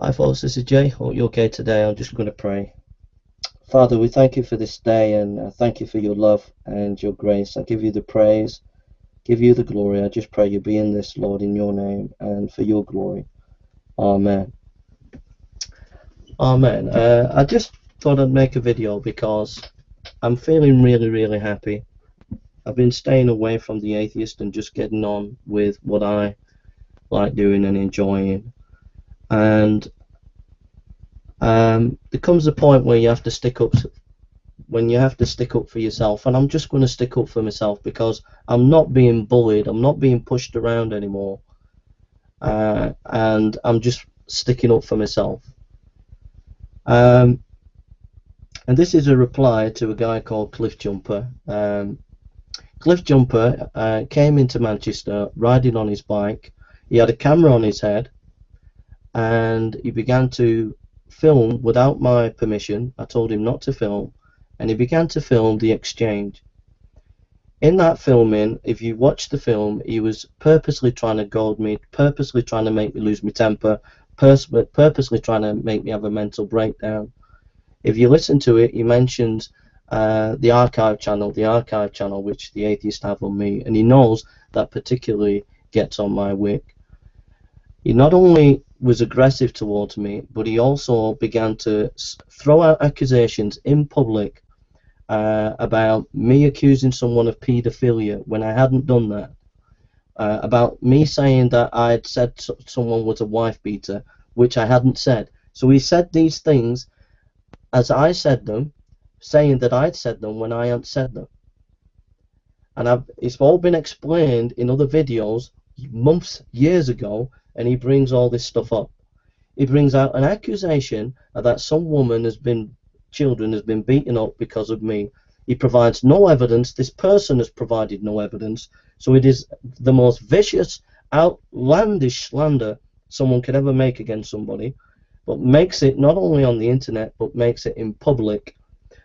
Hi folks, this is Jay. Hope you're okay today. I'm just going to pray. Father, we thank you for this day and thank you for your love and your grace. I give you the praise, give you the glory. I just pray you be in this, Lord, in your name and for your glory. Amen. Amen. I just thought I'd make a video because I'm feeling really happy. I've been staying away from the atheist and just getting on with what I like doing and enjoying. And there comes a point where you have to stick up for yourself, and I'm just going to stick up for myself because I'm not being bullied, I'm not being pushed around anymore, and I'm just sticking up for myself. And this is a reply to a guy called Cliffjumper. Cliffjumper came into Manchester riding on his bike. He had a camera on his head and he began to film without my permission. I told him not to film, and he began to film the exchange. In that filming, if you watch the film, he was purposely trying to goad me, purposely trying to make me lose my temper, purposely trying to make me have a mental breakdown. If you listen to it, he mentions the archive channel which the atheists have on me, and he knows that particularly gets on my wick. He not only was aggressive towards me, but he also began to throw out accusations in public about me accusing someone of paedophilia when I hadn't done that, about me saying that I had said someone was a wife beater, which I hadn't said. So he said these things as I said them, saying that I'd said them when I hadn't said them. And it's all been explained in other videos months, years ago, and he brings all this stuff up. He brings out an accusation that some woman has been beaten up because of me. He provides no evidence. This person has provided no evidence. So it is the most vicious, outlandish slander someone could ever make against somebody, but makes it not only on the internet, but makes it in public.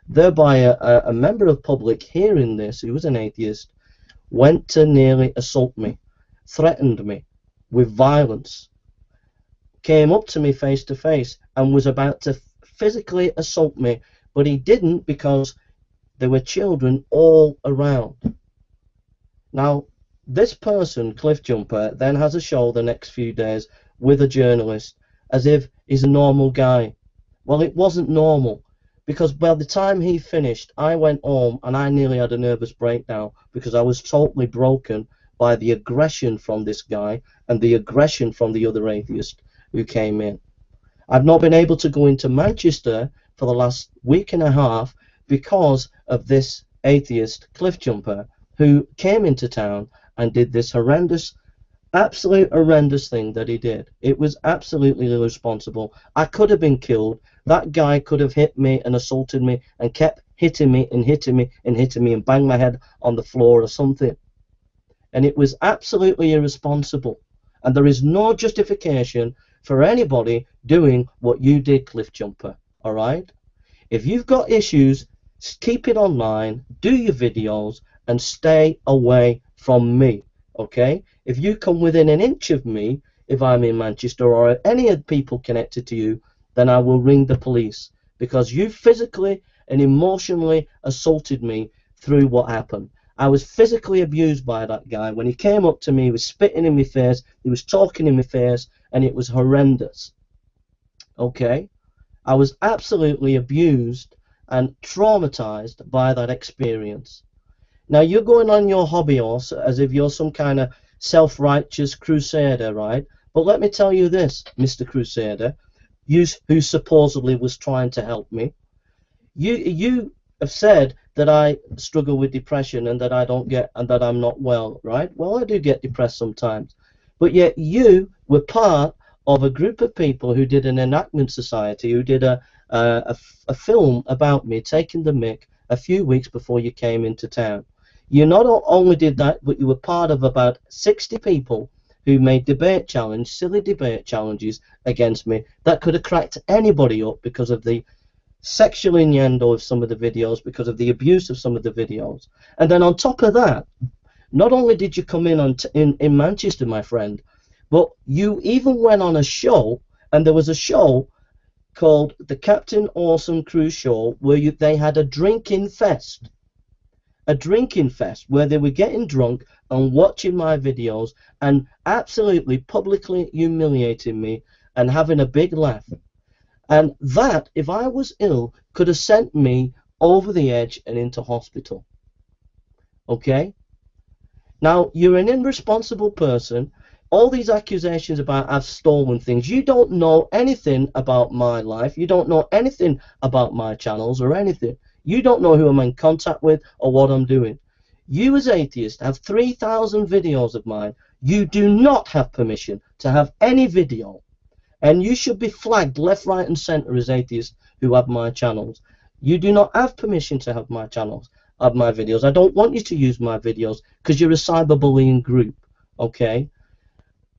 Thereby a member of public hearing this, who was an atheist, went to nearly assault me, threatened me with violence, came up to me face to face and was about to physically assault me, but he didn't because there were children all around. Now, this person, Cliffjumper, then has a show the next few days with a journalist as if he's a normal guy. Well, it wasn't normal, because by the time he finished, I went home and I nearly had a nervous breakdown because I was totally broken by the aggression from this guy and the aggression from the other atheist who came in. I've not been able to go into Manchester for the last week and a half because of this atheist Cliffjumper who came into town and did this horrendous, absolute horrendous thing that he did. It was absolutely irresponsible. I could have been killed. That guy could have hit me and assaulted me and kept hitting me and hitting me and hitting me and banged my head on the floor or something. And it was absolutely irresponsible. And there is no justification for anybody doing what you did, Cliffjumper. All right? If you've got issues, keep it online, do your videos, and stay away from me. Okay? If you come within an inch of me, if I'm in Manchester or any of the people connected to you, then I will ring the police, because you physically and emotionally assaulted me through what happened. I was physically abused by that guy. When he came up to me, he was spitting in my face, he was talking in my face, and it was horrendous. Okay? I was absolutely abused and traumatized by that experience. Now, you're going on your hobby horse as if you're some kind of self-righteous crusader, right? But let me tell you this, Mr. Crusader, who supposedly was trying to help me. You have said that I struggle with depression and that I'm not well, right? Well, I do get depressed sometimes. But yet you were part of a group of people who did an enactment society, who did a film about me taking the mick a few weeks before you came into town. You not only did that, but you were part of about 60 people who made silly debate challenges against me that could have cracked anybody up because of the sexual innuendo of some of the videos, because of the abuse of some of the videos. And then on top of that, not only did you come in Manchester, my friend, but you even went on a show And there was a show called the Captain Awesome Cruise Show where they had a drinking fest. A drinking fest where they were getting drunk and watching my videos and absolutely publicly humiliating me and having a big laugh. And that, if I was ill, could have sent me over the edge and into hospital. Okay? Now, you're an irresponsible person. All these accusations about I've stolen things. You don't know anything about my life. You don't know anything about my channels or anything. You don't know who I'm in contact with or what I'm doing. You as atheist have 3,000 videos of mine. You do not have permission to have any video. And you should be flagged left, right and centre as atheists who have my channels. You do not have permission to have my channels, have my videos. I don't want you to use my videos because you're a cyberbullying group. Okay?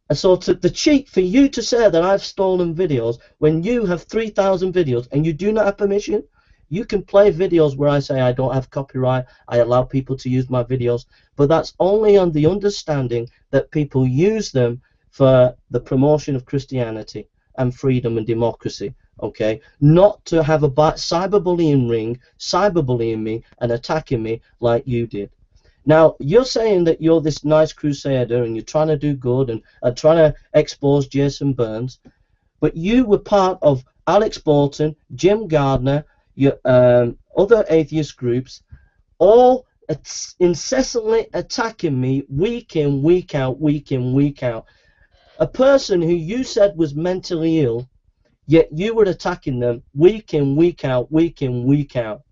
And so the cheat for you to say that I've stolen videos when you have 3,000 videos and you do not have permission, you can play videos where I say I don't have copyright, I allow people to use my videos, but that's only on the understanding that people use them for the promotion of Christianity and freedom and democracy, okay? Not to have a cyberbullying ring, cyberbullying me and attacking me like you did. Now, you're saying that you're this nice crusader and you're trying to do good and trying to expose Jason Burns, but you were part of Alex Bolton, Jim Gardner, your other atheist groups, all incessantly attacking me week in, week out, week in, week out. A person who you said was mentally ill, yet you were attacking them week in, week out, week in, week out.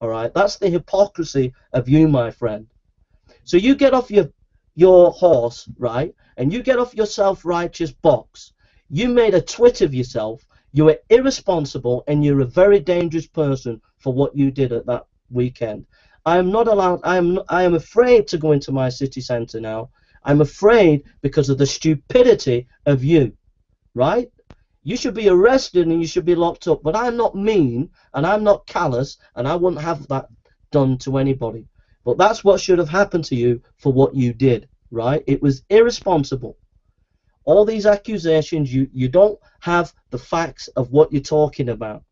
All right, that's the hypocrisy of you, my friend. So you get off your horse, right, and you get off your self-righteous box. You made a twit of yourself. You were irresponsible, and you're a very dangerous person for what you did at that weekend. I am not allowed. I am afraid to go into my city centre now. I'm afraid because of the stupidity of you, right? You should be arrested and you should be locked up. But I'm not mean and I'm not callous, and I wouldn't have that done to anybody. But that's what should have happened to you for what you did, right? It was irresponsible. All these accusations, you don't have the facts of what you're talking about.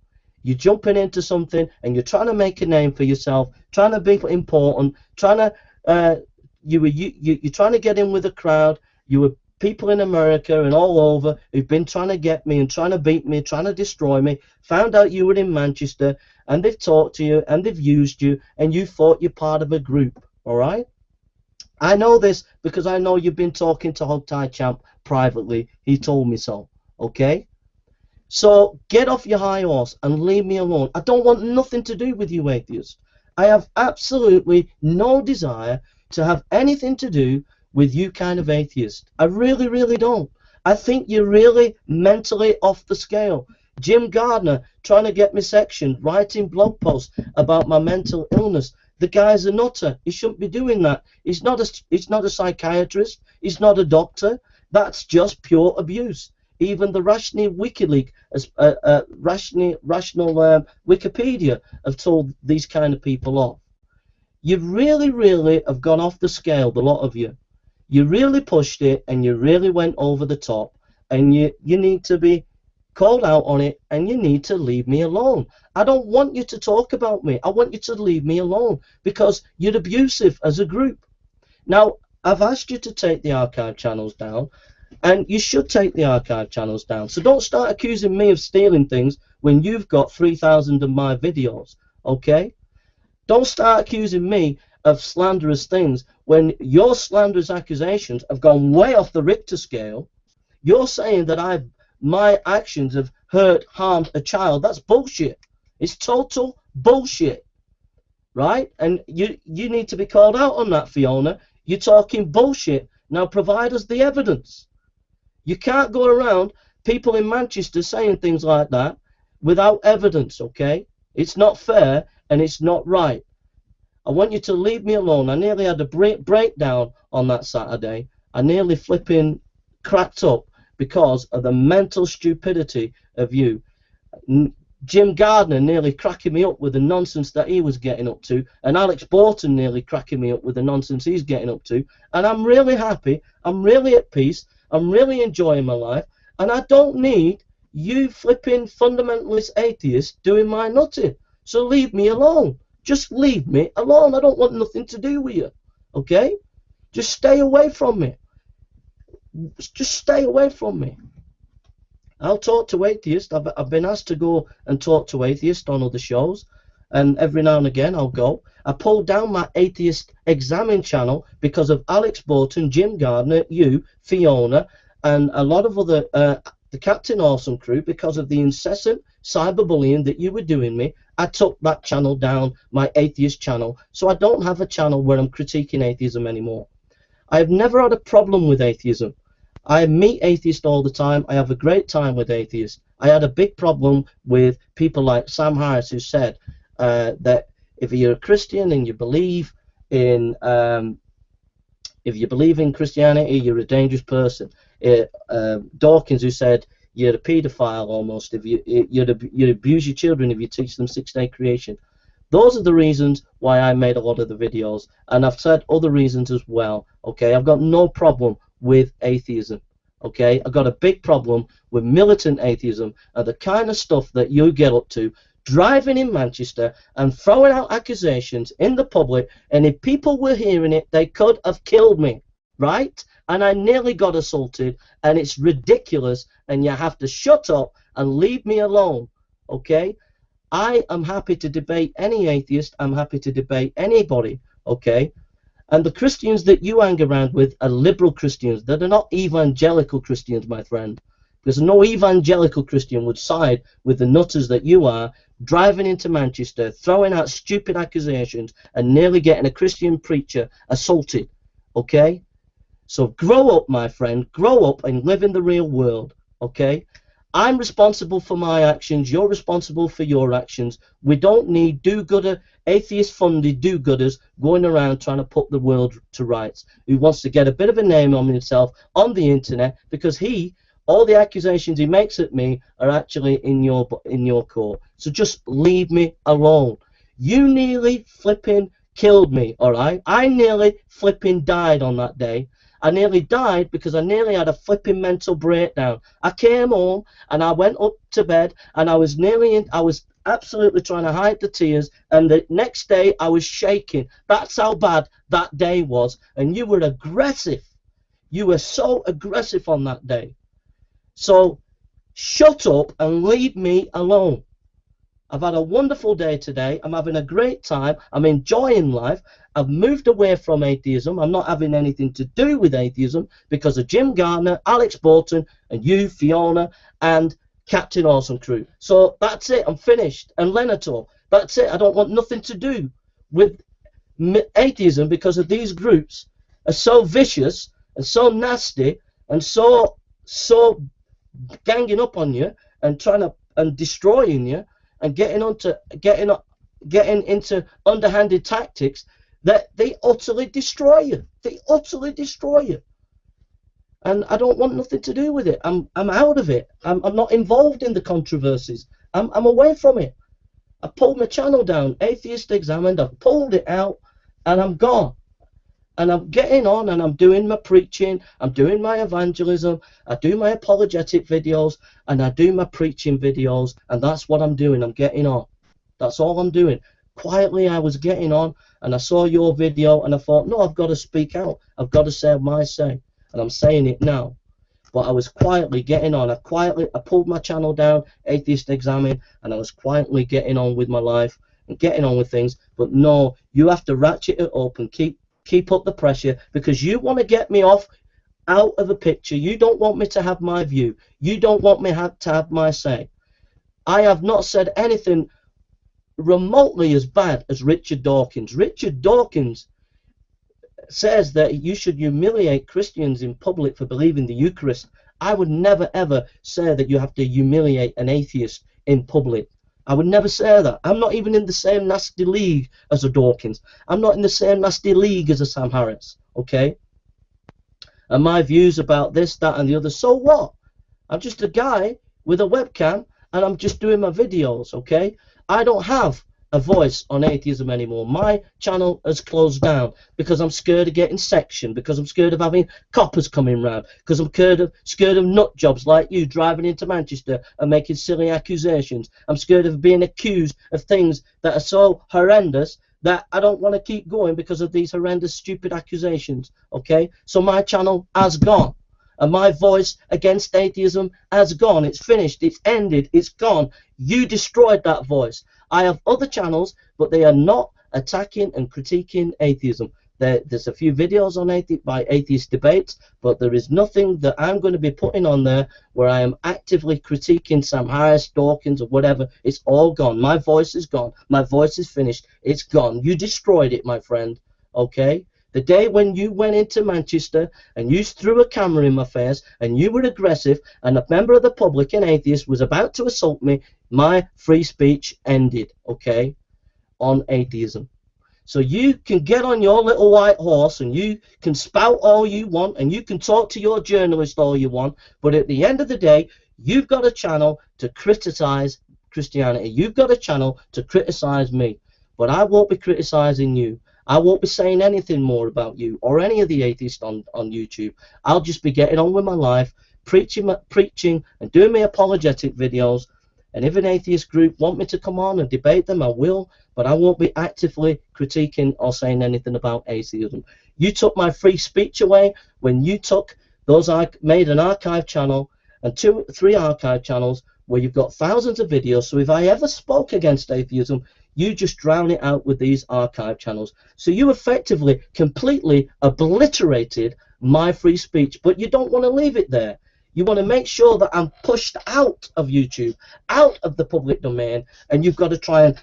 You're jumping into something and you're trying to make a name for yourself, trying to be important, trying to you're trying to get in with the crowd. You were people in America and all over who've been trying to get me and trying to beat me, trying to destroy me, found out you were in Manchester, and they've talked to you and they've used you, and you thought you're part of a group, all right? I know this because I know you've been talking to Hogtie Champ privately. He told me so, okay? So get off your high horse and leave me alone. I don't want nothing to do with you, atheists. I have absolutely no desire to have anything to do with you kind of atheist. I really, really don't. I think you're really mentally off the scale. Jim Gardner trying to get me sectioned, writing blog posts about my mental illness. The guy's a nutter. He shouldn't be doing that. He's not a psychiatrist. He's not a doctor. That's just pure abuse. Even the Rational WikiLeaks, rational Wikipedia have told these kind of people off. You really, really have gone off the scale, the lot of you. You really pushed it and you really went over the top, and you need to be called out on it, and you need to leave me alone. I don't want you to talk about me. I want you to leave me alone because you're abusive as a group. Now, I've asked you to take the archive channels down, and you should take the archive channels down. So don't start accusing me of stealing things when you've got 3,000 of my videos, okay? Don't start accusing me of slanderous things when your slanderous accusations have gone way off the Richter scale. You're saying that my actions have hurt, harmed a child. That's bullshit. It's total bullshit, right? And you need to be called out on that, Fiona. You're talking bullshit. Now provide us the evidence. You can't go around people in Manchester saying things like that without evidence, okay? It's not fair and it's not right. I want you to leave me alone. I nearly had a breakdown on that Saturday. I nearly flipping cracked up because of the mental stupidity of you. Jim Gardner nearly cracking me up with the nonsense that he was getting up to, and Alex Bolton nearly cracking me up with the nonsense he's getting up to, and I'm really happy, I'm really at peace, I'm really enjoying my life, and I don't need you flipping fundamentalist atheist doing my nutting. So leave me alone. Just leave me alone. I don't want nothing to do with you. Okay? Just stay away from me. Just stay away from me. I'll talk to atheists. I've been asked to go and talk to atheists on other shows, and every now and again I'll go. I pulled down my Atheist Examine channel because of Alex Bolton, Jim Gardner, you, Fiona, and a lot of other, the Captain Awesome crew, because of the incessant cyberbullying that you were doing me. I took that channel down, my atheist channel, so I don't have a channel where I'm critiquing atheism anymore. I have never had a problem with atheism. I meet atheists all the time. I have a great time with atheists. I had a big problem with people like Sam Harris, who said that if you're a Christian and you believe in Christianity, you're a dangerous person. Dawkins, who said you're a paedophile almost if you abuse your children if you teach them six-day creation. Those are the reasons why I made a lot of the videos, and I've said other reasons as well. Okay, I've got no problem with atheism. Okay, I've got a big problem with militant atheism and the kind of stuff that you get up to, driving in Manchester and throwing out accusations in the public, and if people were hearing it, they could have killed me, right? And I nearly got assaulted, and it's ridiculous, and you have to shut up and leave me alone. Okay, I am happy to debate any atheist. I'm happy to debate anybody. Okay, and the Christians that you hang around with are liberal Christians. That are not evangelical Christians, my friend. Because no evangelical Christian would side with the nutters that you are, driving into Manchester, throwing out stupid accusations, and nearly getting a Christian preacher assaulted. Okay? So grow up, my friend. Grow up and live in the real world. Okay? I'm responsible for my actions. You're responsible for your actions. We don't need do-gooder, atheist-funded do-gooders going around trying to put the world to rights, who wants to get a bit of a name on himself on the internet, because all the accusations he makes at me are actually in your court. So just leave me alone. You nearly flipping killed me, all right? I nearly flipping died on that day. I nearly died because I nearly had a flipping mental breakdown. I came home and I went up to bed and I was absolutely trying to hide the tears, and the next day I was shaking. That's how bad that day was. And you were aggressive. You were so aggressive on that day. So shut up and leave me alone. I've had a wonderful day today. I'm having a great time. I'm enjoying life. I've moved away from atheism. I'm not having anything to do with atheism because of Jim Gardner, Alex Bolton, and you, Fiona, and Captain Awesome crew. So that's it. I'm finished. And Lenator. That's it. I don't want nothing to do with atheism because of these groups are so vicious and so nasty and so ganging up on you and trying to and destroying you and getting into underhanded tactics that they utterly destroy you. They utterly destroy you. And I don't want nothing to do with it. I'm out of it. I'm not involved in the controversies. I'm away from it. I pulled my channel down, Atheist Examined. I've pulled it out, and I'm gone. And I'm getting on, and I'm doing my preaching. I'm doing my evangelism. I do my apologetic videos, and I do my preaching videos, and that's what I'm doing. I'm getting on. That's all I'm doing. Quietly, I was getting on, and I saw your video, and I thought, no, I've got to speak out. I've got to say my say, and I'm saying it now. But I was quietly getting on. I pulled my channel down, Atheist Examine, and I was quietly getting on with my life and getting on with things. But no, you have to ratchet it up and keep up the pressure, because you want to get me out of the picture. You don't want me to have my view. You don't want me to have my say. I have not said anything remotely as bad as Richard Dawkins. Richard Dawkins says that you should humiliate Christians in public for believing the Eucharist. I would never ever say that you have to humiliate an atheist in public. I would never say that. I'm not even in the same nasty league as a Dawkins. I'm not in the same nasty league as a Sam Harris, okay? And my views about this, that, and the other, so what? I'm just a guy with a webcam, and I'm just doing my videos, okay? I don't have a voice on atheism anymore. My channel has closed down because I'm scared of getting sectioned, because I'm scared of having coppers coming round, because I'm scared of nut jobs like you driving into Manchester and making silly accusations. I'm scared of being accused of things that are so horrendous that I don't want to keep going because of these horrendous, stupid accusations. Okay, so my channel has gone. And my voice against atheism has gone. It's finished. It's ended. It's gone. You destroyed that voice. I have other channels, but they are not attacking and critiquing atheism. There's a few videos on atheist debates, but there is nothing that I'm going to be putting on there where I am actively critiquing Sam Harris, Dawkins, or whatever. It's all gone. My voice is gone. My voice is finished. It's gone. You destroyed it, my friend. Okay? The day when you went into Manchester and you threw a camera in my face and you were aggressive and a member of the public, an atheist, was about to assault me, my free speech ended, okay, on atheism. So you can get on your little white horse and you can spout all you want and you can talk to your journalist all you want, but at the end of the day, you've got a channel to criticize Christianity. You've got a channel to criticize me, but I won't be criticizing you. I won't be saying anything more about you or any of the atheists on YouTube. I'll just be getting on with my life, preaching and doing my apologetic videos. And if an atheist group want me to come on and debate them, I will, but I won't be actively critiquing or saying anything about atheism. You took my free speech away when you took those. I made an archive channel and 3 archive channels where you've got thousands of videos. So if I ever spoke against atheism, you just drown it out with these archive channels. So you effectively completely obliterated my free speech, but you don't want to leave it there. You want to make sure that I'm pushed out of YouTube, out of the public domain, and you've got to try and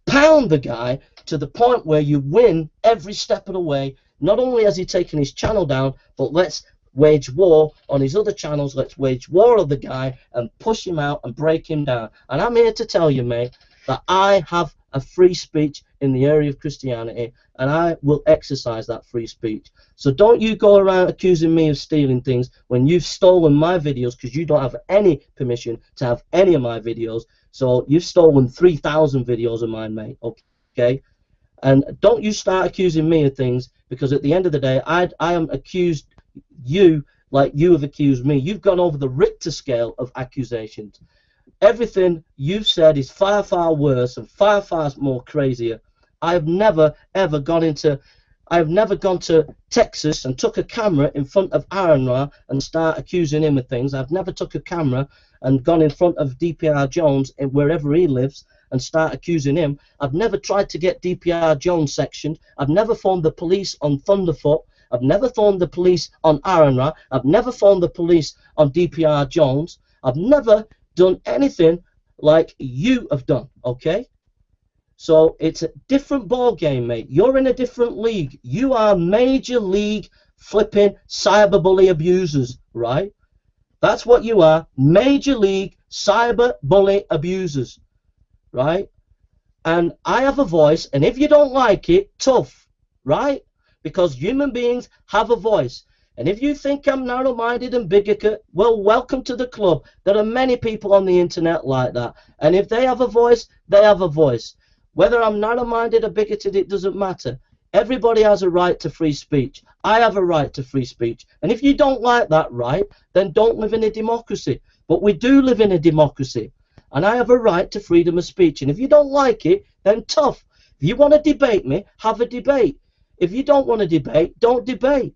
pound the guy to the point where you win every step of the way. Not only has he taken his channel down, but let's wage war on his other channels. Let's wage war on the guy and push him out and break him down. And I'm here to tell you, mate, that I have a free speech in the area of Christianity, and I will exercise that free speech. So don't you go around accusing me of stealing things when you've stolen my videos, because you don't have any permission to have any of my videos. So you've stolen 3,000 videos of mine, mate, okay? And don't you start accusing me of things, because at the end of the day, I am accused you like you have accused me. You've gone over the Richter scale of accusations. Everything you've said is far, far worse and far, far more crazier. I've never, ever gone to Texas and took a camera in front of Aaron Ra and start accusing him of things. I've never took a camera and gone in front of DPR Jones wherever he lives and start accusing him. I've never tried to get DPR Jones sectioned. I've never phoned the police on Thunderfoot. I've never phoned the police on Aaron Ra. I've never phoned the police on DPR Jones. I've never done anything like you have done, okay? So it's a different ball game, mate. You're in a different league. You are major league flipping cyberbully abusers, right? That's what you are, major league cyberbully abusers, right? And I have a voice, and if you don't like it, tough, right? Because human beings have a voice. And if you think I'm narrow-minded and bigoted, well, welcome to the club. There are many people on the internet like that. And if they have a voice, they have a voice. Whether I'm narrow-minded or bigoted, it doesn't matter. Everybody has a right to free speech. I have a right to free speech. And if you don't like that right, then don't live in a democracy. But we do live in a democracy. And I have a right to freedom of speech. And if you don't like it, then tough. If you want to debate me, have a debate. If you don't want to debate, don't debate.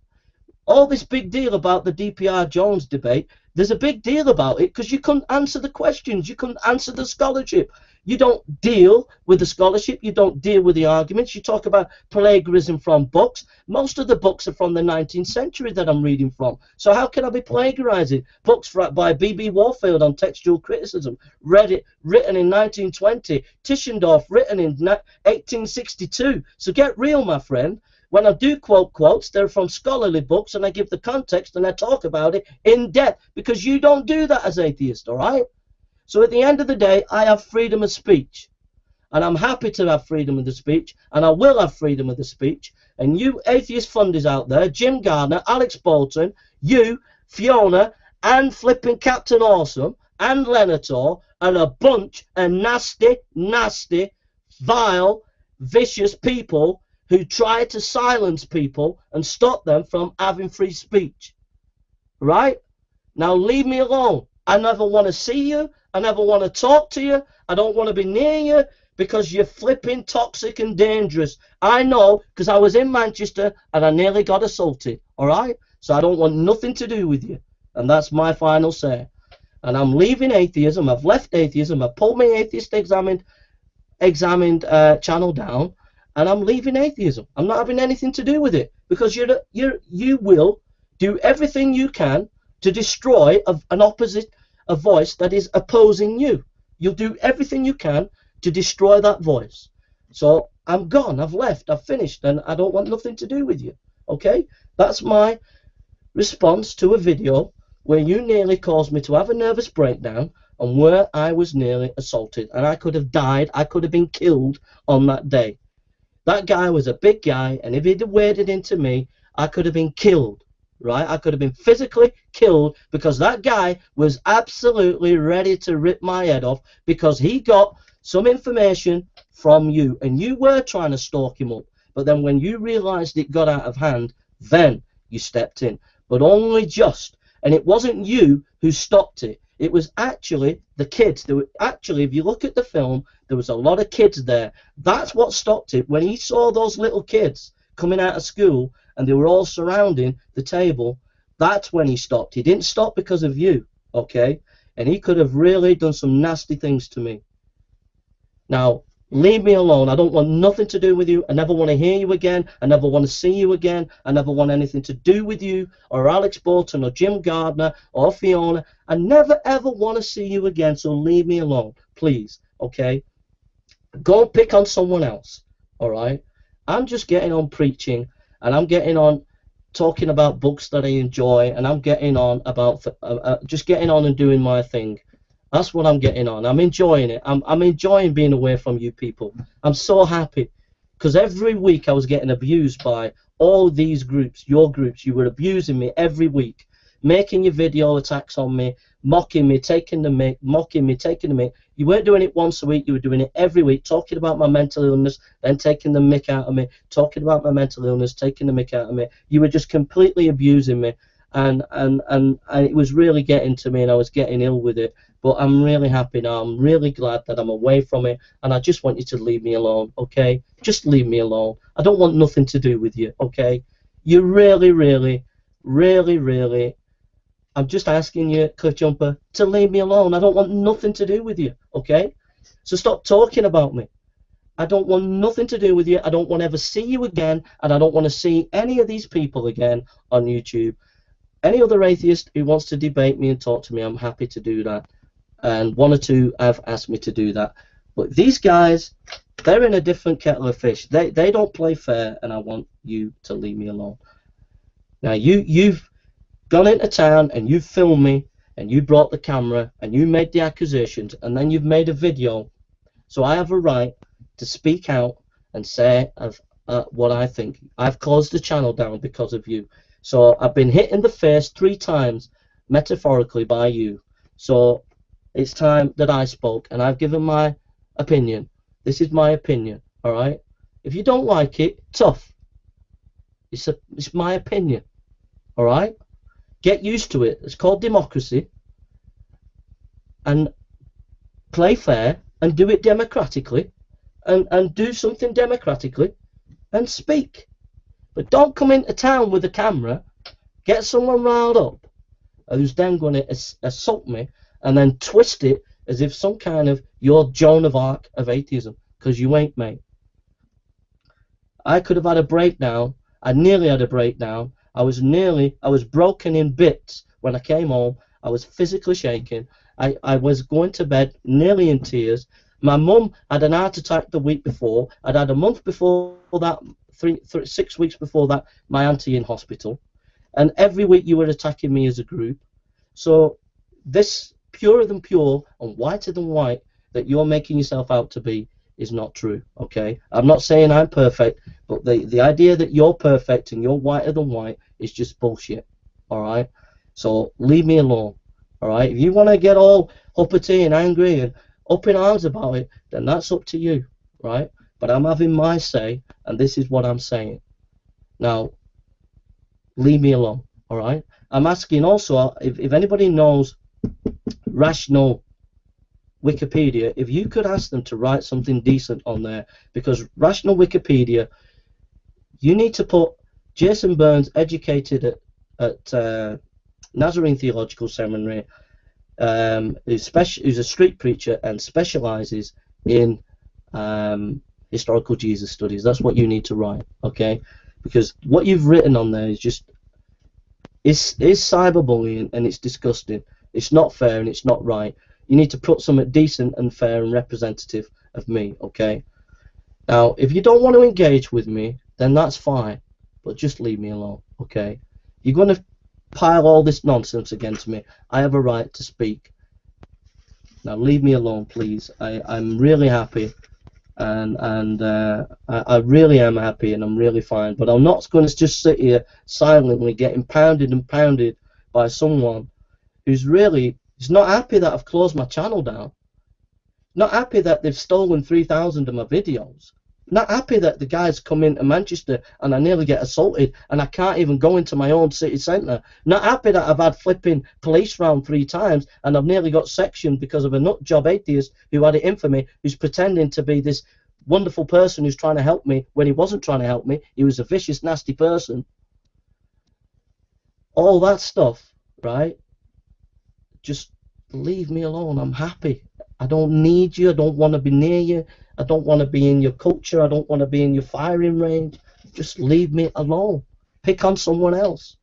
All this big deal about the DPR Jones debate, there's a big deal about it because you couldn't answer the questions. You couldn't answer the scholarship. You don't deal with the scholarship. You don't deal with the arguments. You talk about plagiarism from books. Most of the books are from the 19th century that I'm reading from. So how can I be plagiarizing? Books by B.B. Warfield on textual criticism, written in 1920. Tischendorf, written in 1862. So get real, my friend. When I do quote quotes, they're from scholarly books, and I give the context and I talk about it in depth, because you don't do that as atheists, all right? So at the end of the day, I have freedom of speech, and I'm happy to have freedom of the speech, and I will have freedom of the speech. And you atheist funders out there, Jim Gardner, Alex Bolton, you, Fiona, and flipping Captain Awesome, and Lenator, are a bunch of nasty, nasty vile, vicious people who try to silence people and stop them from having free speech. Right? Now leave me alone. I never want to see you. I never want to talk to you. I don't want to be near you because you're flipping toxic and dangerous. I know, because I was in Manchester and I nearly got assaulted. All right? So I don't want nothing to do with you. And that's my final say. And I'm leaving atheism. I've left atheism. I've pulled my atheist examined channel down, and I'm leaving atheism. I'm not having anything to do with it because you will do everything you can to destroy a voice that is opposing you. You'll do everything you can to destroy that voice. So I'm gone. I've left. I've finished, and I don't want nothing to do with you. Okay? That's my response to a video where you nearly caused me to have a nervous breakdown and where I was nearly assaulted, and I could have died. I could have been killed on that day. That guy was a big guy, and if he'd have waded into me, I could have been killed. Right? I could have been physically killed because that guy was absolutely ready to rip my head off because he got some information from you and you were trying to stalk him up. But then when you realized it got out of hand, then you stepped in. But only just. And it wasn't you who stopped it. It was actually the kids. Actually, if you look at the film, there was a lot of kids there. That's what stopped it. When he saw those little kids coming out of school and they were all surrounding the table, that's when he stopped. He didn't stop because of you, okay? And he could have really done some nasty things to me. Now, leave me alone. I don't want nothing to do with you. I never want to hear you again. I never want to see you again. I never want anything to do with you or Alex Bolton or Jim Gardner or Fiona. I never ever want to see you again, so leave me alone, please, okay? Go and pick on someone else, all right? I'm just getting on preaching, and I'm getting on talking about books that I enjoy, and I'm getting on about just getting on and doing my thing. That's what I'm getting on. I'm enjoying it. I'm enjoying being away from you people. I'm so happy because every week I was getting abused by all these groups, your groups. You were abusing me every week, making your video attacks on me, mocking me, taking the mic, mocking me, taking the mic. You weren't doing it once a week, you were doing it every week, talking about my mental illness, then taking the mic out of me, talking about my mental illness, taking the mic out of me. You were just completely abusing me, and it was really getting to me, and I was getting ill with it. But I'm really happy now. I'm really glad that I'm away from it, and I just want you to leave me alone, okay? Just leave me alone. I don't want nothing to do with you, okay? You really, really, really, really, I'm just asking you, Cliffjumper, to leave me alone. I don't want nothing to do with you, okay? So stop talking about me. I don't want nothing to do with you. I don't want to ever see you again, and I don't want to see any of these people again on YouTube. Any other atheist who wants to debate me and talk to me, I'm happy to do that. And one or two have asked me to do that. But these guys, they're in a different kettle of fish. They don't play fair, and I want you to leave me alone. Now, you've gone into town and you filmed me and you brought the camera and you made the accusations and then you've made a video, so I have a right to speak out and say what I think. I've closed the channel down because of you. So I've been hit in the face 3 times metaphorically by you, so it's time that I spoke and I've given my opinion. This is my opinion, alright? If you don't like it, tough. It's my opinion, alright? Get used to it. It's called democracy. And play fair and do it democratically. And do something democratically and speak. But don't come into town with a camera, get someone riled up who's then going to assault me and then twist it as if some kind of you're Joan of Arc of atheism, because you ain't, mate. I could have had a breakdown. I nearly had a breakdown. I was broken in bits when I came home. I was physically shaking. I was going to bed nearly in tears. My mum had an heart attack the week before. I'd had a month before that, 6 weeks before that, my auntie in hospital. And every week you were attacking me as a group. So this purer than pure and whiter than white that you're making yourself out to be is not true, okay? I'm not saying I'm perfect, but the idea that you're perfect and you're whiter than white is just bullshit, alright? So leave me alone, alright? If you want to get all uppity and angry and up in arms about it, then that's up to you, right? But I'm having my say, and this is what I'm saying. Now, leave me alone, all right? I'm asking also if anybody knows rational Wikipedia, if you could ask them to write something decent on there, because rational Wikipedia, you need to put Jason Burns, educated at Nazarene Theological Seminary, who's a street preacher and specializes in historical Jesus studies. That's what you need to write, okay? Because what you've written on there is just is cyberbullying, and it's disgusting. It's not fair and it's not right. You need to put something decent and fair and representative of me, okay? Now, if you don't want to engage with me, then that's fine, but just leave me alone, okay? You're going to pile all this nonsense against me. I have a right to speak. Now, leave me alone, please. I'm really happy, and I really am happy, and I'm really fine, but I'm not going to just sit here silently getting pounded and pounded by someone who's not happy that I've closed my channel down, not happy that they've stolen 3,000 of my videos, not happy that the guys come into Manchester and I nearly get assaulted and I can't even go into my own city centre, not happy that I've had flipping police round 3 times and I've nearly got sectioned because of a nut job atheist who had it in for me, who's pretending to be this wonderful person who's trying to help me when he wasn't trying to help me. He was a vicious, nasty person. All that stuff, right? Just leave me alone. I'm happy. I don't need you. I don't want to be near you. I don't want to be in your culture. I don't want to be in your firing range. Just leave me alone. Pick on someone else.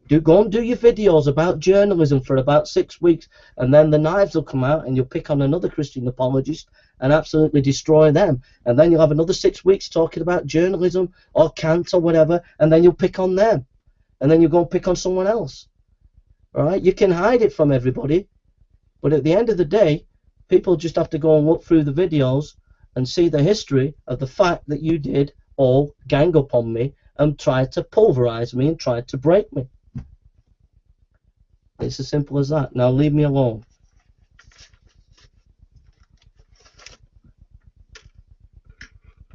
Go and do your videos about journalism for about 6 weeks, and then the knives will come out and you'll pick on another Christian apologist and absolutely destroy them. And then you'll have another 6 weeks talking about journalism or Kant or whatever, and then you'll pick on them. And then you'll go and pick on someone else. All right? You can hide it from everybody, but at the end of the day, people just have to go and look through the videos and see the history of the fact that you did all gang up on me and try to pulverize me and try to break me. It's as simple as that. Now leave me alone.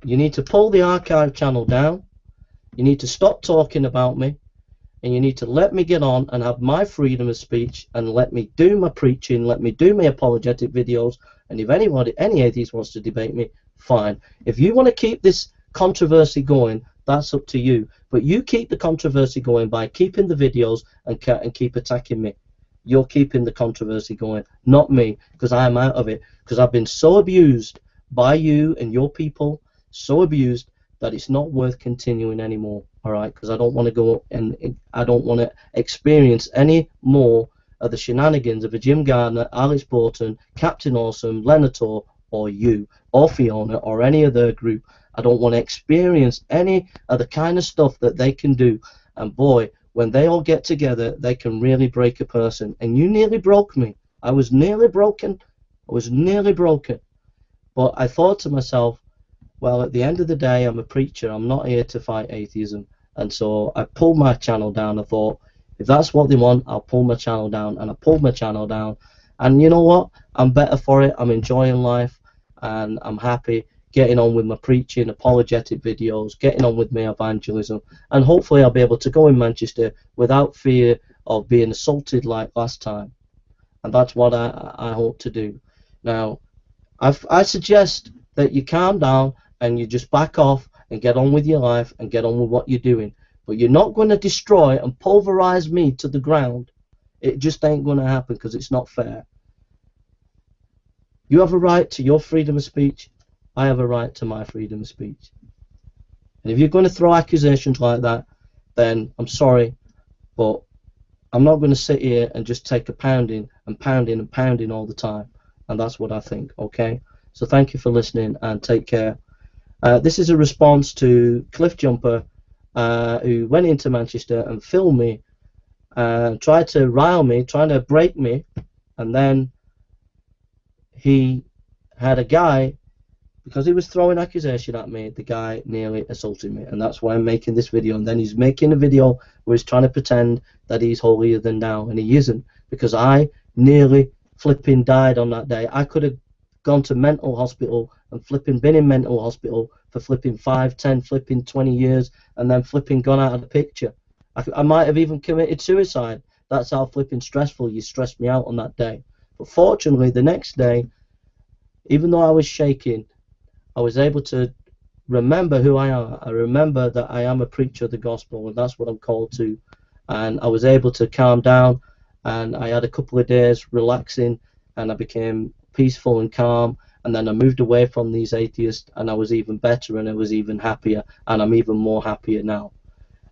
You need to pull the archive channel down. You need to stop talking about me. And you need to let me get on and have my freedom of speech and let me do my preaching, let me do my apologetic videos. And if any atheist wants to debate me, fine. If you want to keep this controversy going, that's up to you. But you keep the controversy going by keeping the videos and keep attacking me. You're keeping the controversy going, not me, because I am out of it. Because I've been so abused by you and your people, so abused that it's not worth continuing anymore. All right, because I don't want to go and I don't want to experience any more of the shenanigans of a Jim Gardner, Alex Bolton, Captain Awesome, Lenator, or you, or Fiona, or any other group. I don't want to experience any of the kind of stuff that they can do. And boy, when they all get together, they can really break a person. And you nearly broke me. I was nearly broken. I was nearly broken. But I thought to myself, well, at the end of the day, I'm a preacher. I'm not here to fight atheism. And so I pulled my channel down. I thought, if that's what they want, I'll pull my channel down. And I pulled my channel down. And you know what? I'm better for it. I'm enjoying life. And I'm happy getting on with my preaching, apologetic videos, getting on with my evangelism. And hopefully I'll be able to go in Manchester without fear of being assaulted like last time. And that's what I hope to do. Now, I suggest that you calm down and you just back off and get on with your life and get on with what you're doing. But you're not going to destroy and pulverize me to the ground. It just ain't going to happen because it's not fair. You have a right to your freedom of speech. I have a right to my freedom of speech. And if you're going to throw accusations like that, then I'm sorry, but I'm not going to sit here and just take a pounding and pounding and pounding all the time. And that's what I think, okay? So thank you for listening and take care. This is a response to Cliffjumper, who went into Manchester and filmed me and tried to rile me, trying to break me, and then he had a guy, because he was throwing accusation at me, the guy nearly assaulted me, and that's why I'm making this video. And then he's making a video where he's trying to pretend that he's holier than thou, and he isn't, because I nearly flipping died on that day. I could have gone to mental hospital and flipping been in mental hospital for flipping 5, 10, flipping 20 years, and then flipping gone out of the picture. I might have even committed suicide. That's how flipping stressful you stressed me out on that day. But fortunately, the next day, even though I was shaking, I was able to remember who I am. I remember that I am a preacher of the gospel, and that's what I'm called to. And I was able to calm down, and I had a couple of days relaxing, and I became peaceful and calm. And then I moved away from these atheists, and I was even better, and I was even happier, and I'm even more happier now.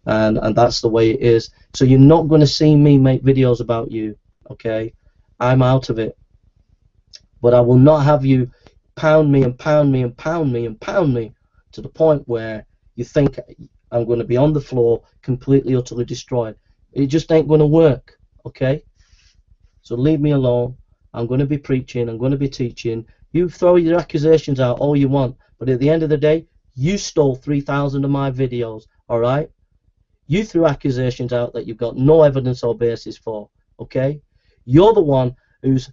And that's the way it is. So you're not going to see me make videos about you, okay? I'm out of it. But I will not have you pound me and pound me and pound me and pound me to the point where you think I'm going to be on the floor completely, utterly destroyed. It just ain't going to work, okay? So leave me alone. I'm going to be preaching. I'm going to be teaching. You throw your accusations out all you want, but at the end of the day, you stole 3,000 of my videos, all right? You threw accusations out that you've got no evidence or basis for, okay? You're the one who's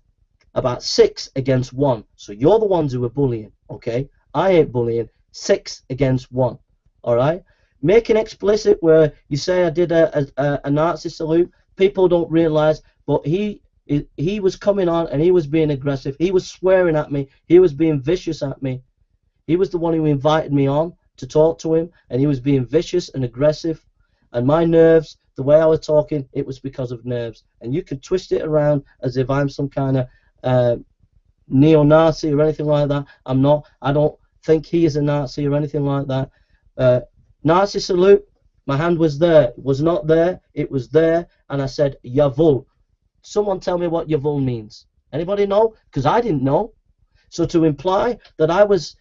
about 6 against 1, so you're the ones who are bullying, okay? I ain't bullying. 6 against 1, all right? Make it explicit where you say I did a Nazi salute. People don't realize, but he was coming on and he was being aggressive. He was swearing at me. He was being vicious at me. He was the one who invited me on to talk to him, and he was being vicious and aggressive. And my nerves, the way I was talking, it was because of nerves. And you can twist it around as if I'm some kind of neo-Nazi or anything like that. I'm not. I don't think he is a Nazi or anything like that. Nazi salute, my hand was there. It was not there. It was there. And I said, Jawohl. Someone tell me what Jawohl means. Anybody know? Because I didn't know. So to imply that I was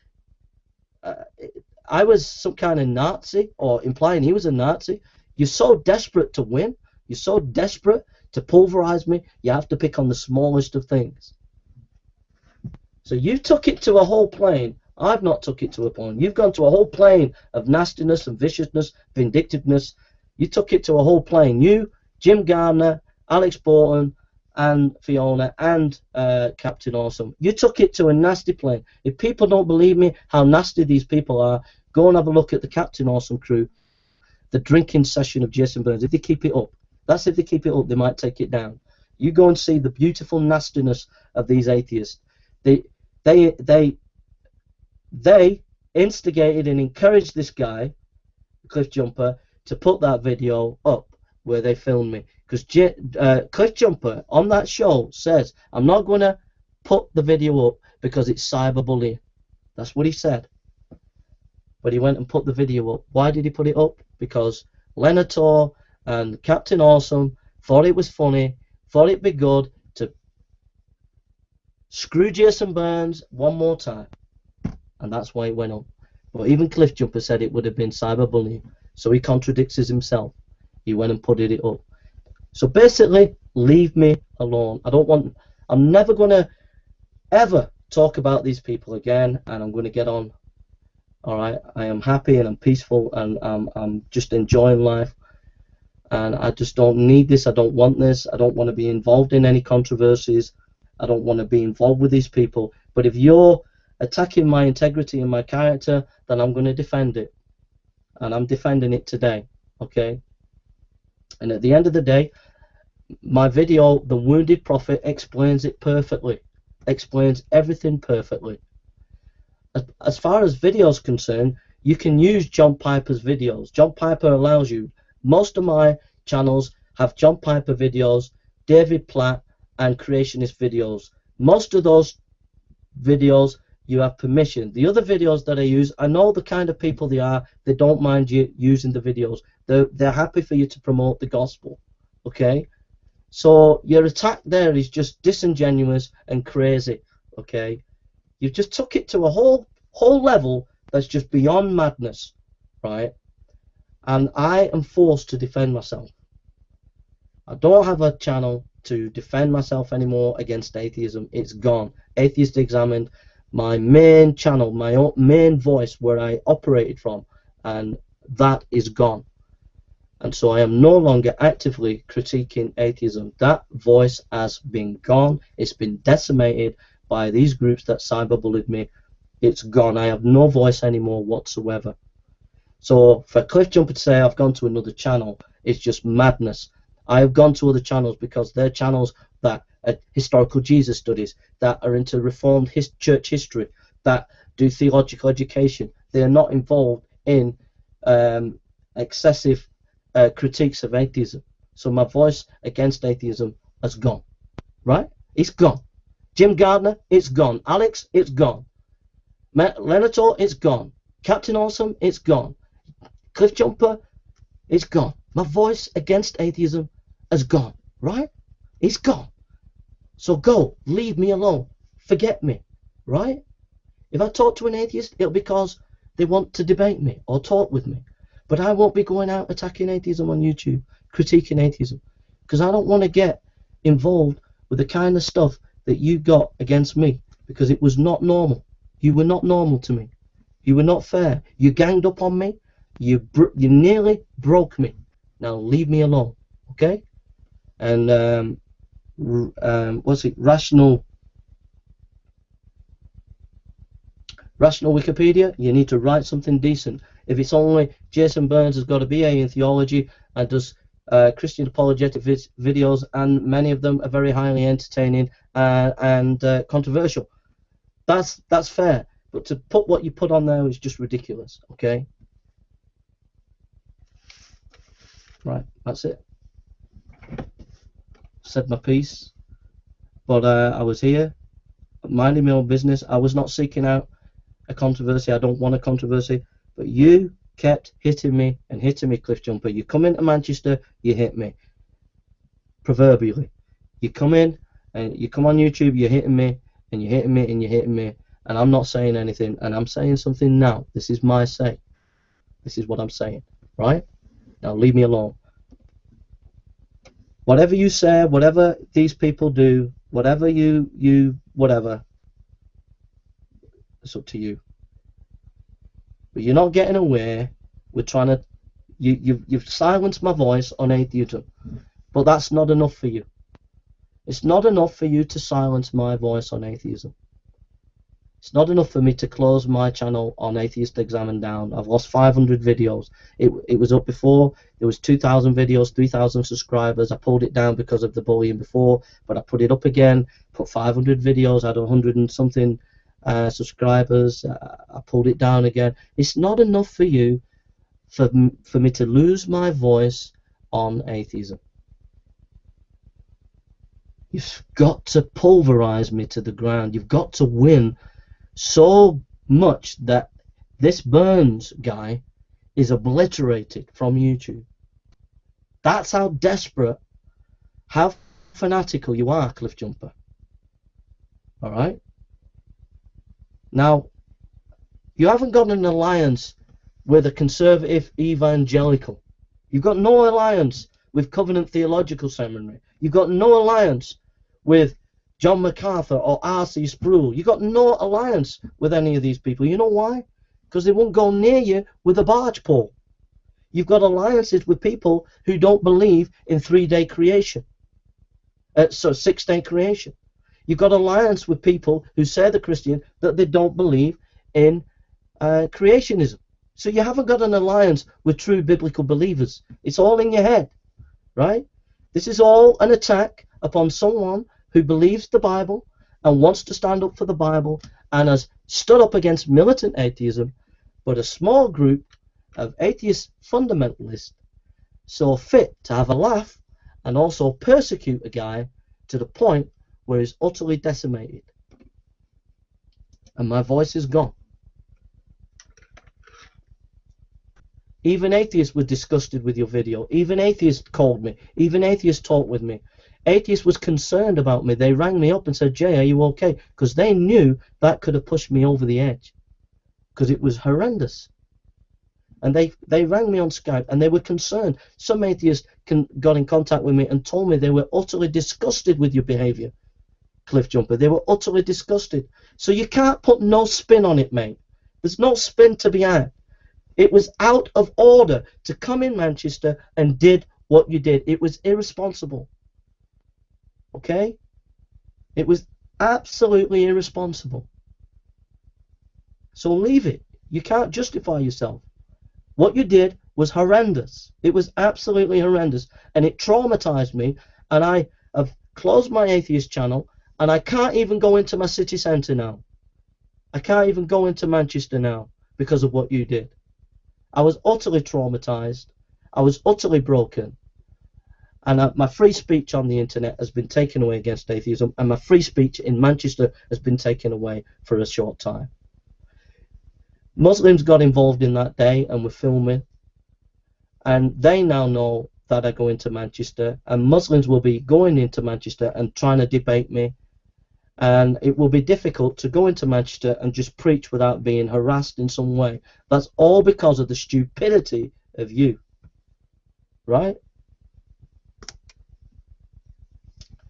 some kind of Nazi, or implying he was a Nazi, you're so desperate to win, you're so desperate to pulverize me, you have to pick on the smallest of things. So you took it to a whole plane. I've not took it to a plane. You've gone to a whole plane of nastiness and viciousness, vindictiveness. You took it to a whole plane. You, Jim Gardner, Alex Bolton, and Fiona, and Captain Awesome. You took it to a nasty plane. If people don't believe me how nasty these people are, go and have a look at the Captain Awesome crew, the drinking session of Jason Burns. If they keep it up, that's if they keep it up, they might take it down. You go and see the beautiful nastiness of these atheists. They instigated and encouraged this guy, Cliffjumper, to put that video up where they filmed me. Because Cliffjumper on that show says, I'm not going to put the video up because it's cyberbullying. That's what he said. But he went and put the video up. Why did he put it up? Because Lenator and Captain Awesome thought it was funny, thought it'd be good to screw Jason Burns one more time. And that's why it went up. But even Cliffjumper said it would have been cyberbullying. So he contradicts himself. He went and put it up. So basically, leave me alone. I'm never going to ever talk about these people again, and I'm going to get on. All right, I am happy and I'm peaceful, and I'm just enjoying life, and I just don't need this. I don't want this. I don't want to be involved in any controversies. I don't want to be involved with these people. But if you're attacking my integrity and my character, then I'm going to defend it, and I'm defending it today. Okay. And at the end of the day, my video, The Wounded Prophet, explains it perfectly. Explains everything perfectly. As far as videos concerned, you can use John Piper's videos. John Piper allows you. Most of my channels have John Piper videos, David Platt, and creationist videos. Most of those videos you have permission. The other videos that I use, I know the kind of people they are. They don't mind you using the videos. They're happy for you to promote the gospel. Okay? So your attack there is just disingenuous and crazy. Okay? You've just took it to a whole level that's just beyond madness, right? And I am forced to defend myself. I don't have a channel to defend myself anymore against atheism. It's gone. Atheist Examined, my main channel, my main voice where I operated from, and that is gone. And so I am no longer actively critiquing atheism. That voice has been gone. It's been decimated by these groups that cyberbullied me. It's gone. I have no voice anymore whatsoever. So for Cliffjumper to say I've gone to another channel, it's just madness. I have gone to other channels because they're channels that are historical Jesus studies, that are into Reformed church history, that do theological education. They are not involved in excessive critiques of atheism. So my voice against atheism has gone, right? It's gone. Jim Gardner, it's gone. Alex, it's gone. Lenator, it's gone. Captain Awesome, it's gone. Cliffjumper, it's gone. My voice against atheism has gone, right? It's gone. So go, leave me alone. Forget me, right? If I talk to an atheist, it'll be because they want to debate me or talk with me. But I won't be going out attacking atheism on YouTube, critiquing atheism, because I don't want to get involved with the kind of stuff that you got against me, because it was not normal. You were not normal to me. You were not fair. You ganged up on me. You nearly broke me. Now leave me alone, okay? And what's it? Rational Wikipedia. You need to write something decent. If it's only Jason Burns has got a BA in theology and does Christian apologetic videos, and many of them are very highly entertaining and controversial. That's fair. But to put what you put on there is just ridiculous, okay? Right, that's it. Said my piece. But I was here, minding my own business. I was not seeking out a controversy. I don't want a controversy. But you kept hitting me and hitting me, Cliffjumper. You come into Manchester, you hit me. Proverbially. You come in, and you come on YouTube, you're hitting me, and you're hitting me, and you're hitting me. And I'm not saying anything, and I'm saying something now. This is my say. This is what I'm saying, right? Now leave me alone. Whatever you say, whatever these people do, whatever whatever, it's up to you. But you're not getting away with trying to, you've silenced my voice on atheism, but that's not enough for you. It's not enough for you to silence my voice on atheism. It's not enough for me to close my channel on Atheist Examined Down. I've lost 500 videos. It was up before. There was 2,000 videos, 3,000 subscribers. I pulled it down because of the bullying before, but I put it up again, put 500 videos, had 100 and something subscribers. I pulled it down again. It's not enough for you for me to lose my voice on atheism. You've got to pulverize me to the ground. You've got to win so much that this Burns guy is obliterated from YouTube. That's how desperate, how fanatical you are, Cliffjumper. Alright? Now, you haven't got an alliance with a conservative evangelical. You've got no alliance with Covenant Theological Seminary. You've got no alliance with John MacArthur or R.C. Sproul. You've got no alliance with any of these people. You know why? Because they won't go near you with a barge pole. You've got alliances with people who don't believe in 3-day creation. So 6-day creation. You've got alliance with people who say they're Christian that they don't believe in creationism. So you haven't got an alliance with true biblical believers. It's all in your head, right? This is all an attack upon someone who believes the Bible and wants to stand up for the Bible and has stood up against militant atheism, but a small group of atheist fundamentalists saw fit to have a laugh and also persecute a guy to the point where he's utterly decimated. And my voice is gone. Even atheists were disgusted with your video. Even atheists called me. Even atheists talked with me. Atheists was concerned about me. They rang me up and said, Jay, are you okay? Because they knew that could have pushed me over the edge. Because it was horrendous. And they rang me on Skype and they were concerned. Some atheists got in contact with me and told me they were utterly disgusted with your behaviour, Cliffjumper. They were utterly disgusted. So you can't put no spin on it, mate. There's no spin to be had. It was out of order to come in Manchester and did what you did. It was irresponsible. Okay? It was Absolutely irresponsible. So leave it. You can't justify yourself. What you did was horrendous. It was absolutely horrendous, and it traumatized me, and I have closed my atheist channel, and I can't even go into my city centre now. I can't even go into Manchester now because of what you did. I was utterly traumatized. I was utterly broken. And my free speech on the internet has been taken away against atheism, and my free speech in Manchester has been taken away for a short time. Muslims got involved in that day and were filming, and they now know that I go into Manchester, and Muslims will be going into Manchester and trying to debate me, and it will be difficult to go into Manchester and just preach without being harassed in some way. That's all because of the stupidity of you, right?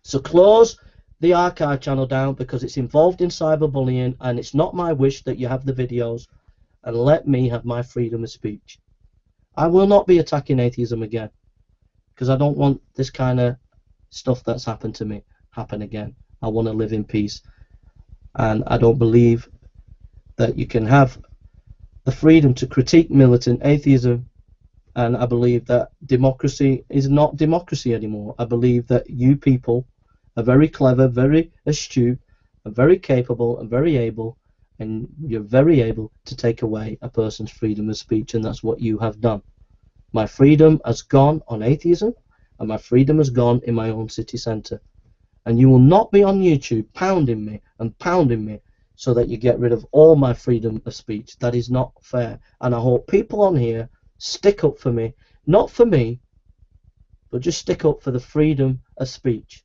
So close the archive channel down because it's involved in cyberbullying, and it's not my wish that you have the videos, and let me have my freedom of speech. I will not be attacking atheism again because I don't want this kind of stuff that's happened to me happen again. I want to live in peace, and I don't believe that you can have the freedom to critique militant atheism, and I believe that democracy is not democracy anymore. I believe that you people are very clever, very astute, and very capable and very able, and you're very able to take away a person's freedom of speech, and that's what you have done. My freedom has gone on atheism, and my freedom has gone in my own city centre. And you will not be on YouTube pounding me and pounding me so that you get rid of all my freedom of speech. That is not fair. And I hope people on here stick up for me, not for me, but just stick up for the freedom of speech.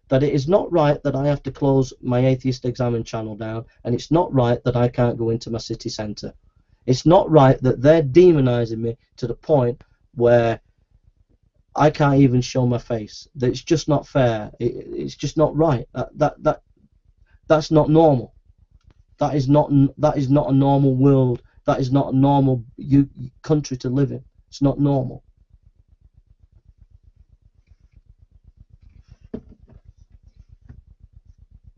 That it is not right that I have to close my Atheist Examine channel down, and it's not right that I can't go into my city centre. It's not right that they're demonising me to the point where I can't even show my face. It's just not fair. It's just not right. That's not normal. That is not a normal world. That is not a normal country to live in. It's not normal.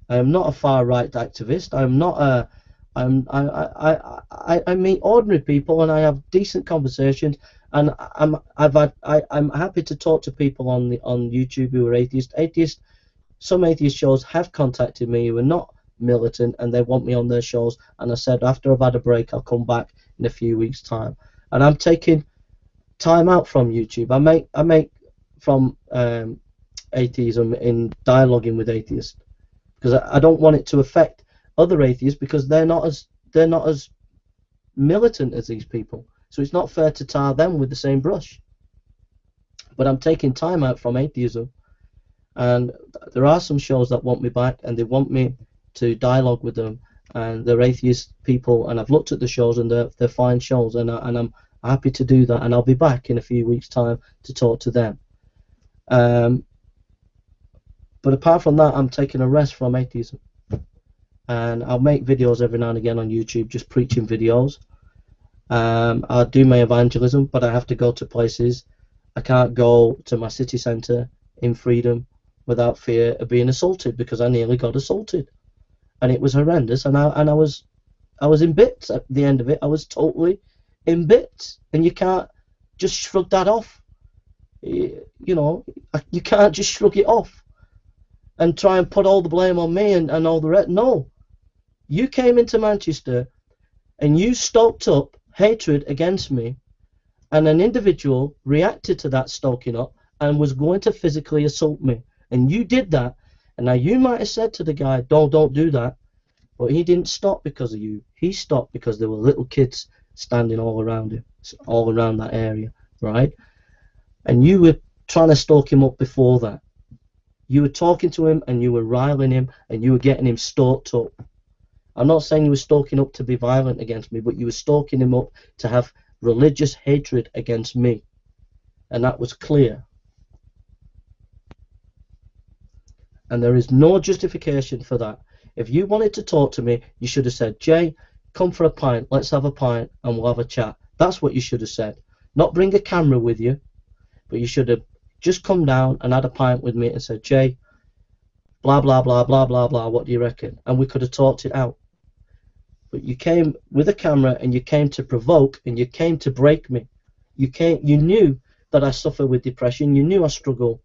I am not a far right activist. I'm not a. I meet ordinary people and I have decent conversations, and I'm happy to talk to people on YouTube who are atheist. Some atheist shows have contacted me who are not militant and they want me on their shows, and I said after I've had a break I'll come back in a few weeks' time. And I'm taking time out from YouTube. I make from atheism in dialoguing with atheists, because I don't want it to affect other atheists because they're not as militant as these people. So it's not fair to tar them with the same brush. But I'm taking time out from atheism, and there are some shows that want me back and they want me to dialogue with them, and they're atheist people, and I've looked at the shows and they're fine shows, and I'm happy to do that, and I'll be back in a few weeks' time to talk to them. But apart from that, I'm taking a rest from atheism. And I'll make videos every now and again on YouTube, just preaching videos. I'll do my evangelism, but I have to go to places. I can't go to my city centre in freedom without fear of being assaulted, because I nearly got assaulted. And it was horrendous, and I was in bits at the end of it. I was totally in bits, and you can't just shrug that off. You know, you can't just shrug it off and try and put all the blame on me and all the rest. No, you came into Manchester and you stoked up hatred against me, and an individual reacted to that stoking up and was going to physically assault me, and you did that. And now you might have said to the guy, don't do that, but he didn't stop because of you. He stopped because there were little kids standing all around him, all around that area, right? And you were trying to stoke him up before that. You were talking to him and you were riling him and you were getting him stoked up. I'm not saying you were stoking up to be violent against me, but you were stoking him up to have religious hatred against me. And that was clear. And there is no justification for that. If you wanted to talk to me, you should have said, Jay, come for a pint, let's have a pint and we'll have a chat. That's what you should have said. Not bring a camera with you, but you should have just come down and had a pint with me and said, Jay, blah, blah, blah, blah, blah, blah, what do you reckon? And we could have talked it out. But you came with a camera and you came to provoke and you came to break me. You knew that I suffer with depression. You knew I struggle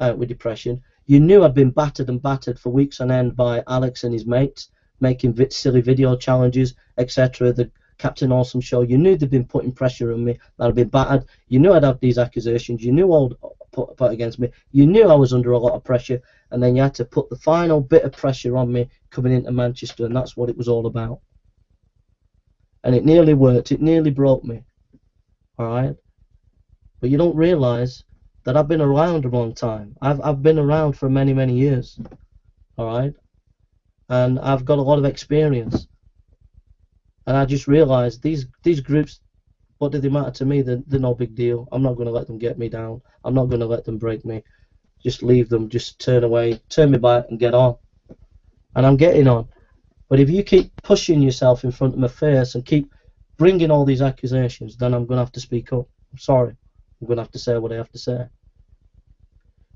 with depression. You knew I'd been battered and battered for weeks on end by Alex and his mates, making silly video challenges, etc. The Captain Awesome show. You knew they'd been putting pressure on me, that I'd been battered. You knew I'd have these accusations. You knew all put against me. You knew I was under a lot of pressure, and then you had to put the final bit of pressure on me coming into Manchester, and that's what it was all about. And it nearly worked. It nearly broke me. Alright? But you don't realise that I've been around a long time. I've been around for many, many years. Alright? And I've got a lot of experience. And I just realised these groups, what do they matter to me? They're no big deal. I'm not going to let them get me down. I'm not going to let them break me. Just leave them. Just turn away. Turn me back and get on. And I'm getting on. But if you keep pushing yourself in front of my face and keep bringing all these accusations, then I'm going to have to speak up. I'm sorry. I'm going to have to say what I have to say.